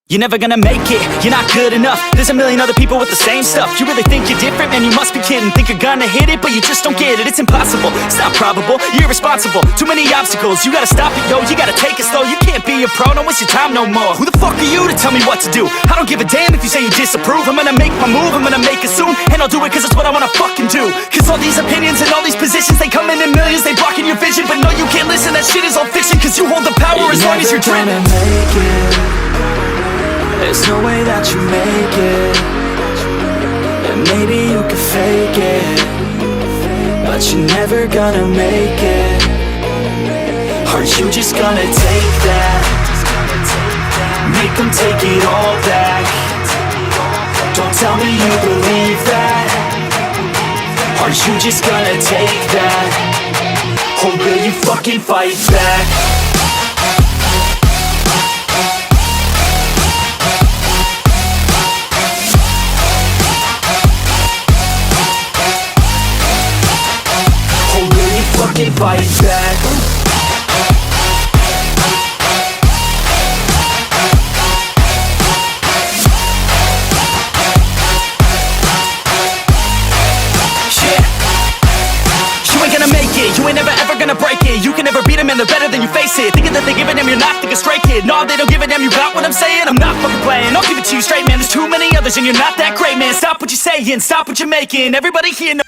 You're never gonna make it, you're not good enough. There's a million other people with the same stuff. You really think you're different? Man, you must be kidding. Think you're gonna hit it, but you just don't get it. It's impossible, it's not probable, you're irresponsible. Too many obstacles, you gotta stop it, yo. You gotta take it slow, you can't be a pro. Don't waste your time no more. Who the fuck are you to tell me what to do? I don't give a damn if you say you disapprove. I'm gonna make my move, I'm gonna make it soon. And I'll do it cause it's what I wanna fucking do. Cause all these opinions and all these positions, they come in millions, they blocking your vision. But no, you can't listen, that shit is all fiction. Cause you hold the power as long as you're dreaming. There's no way that you make it. And maybe you could fake it, but you're never gonna make it. Are you just gonna take that? Make them take it all back. Don't tell me you believe that. Are you just gonna take that? Or will you fucking fight back? Fight back. You ain't gonna make it, you ain't never ever gonna break it. You can never beat them and they're better than you face it. Thinking that they give a damn, you're not, think a straight kid. No, they don't give a damn, you got what I'm saying? I'm not fucking playing, I'll give it to you straight, man. There's too many others and you're not that great, man. Stop what you're saying, stop what you're making. Everybody here knows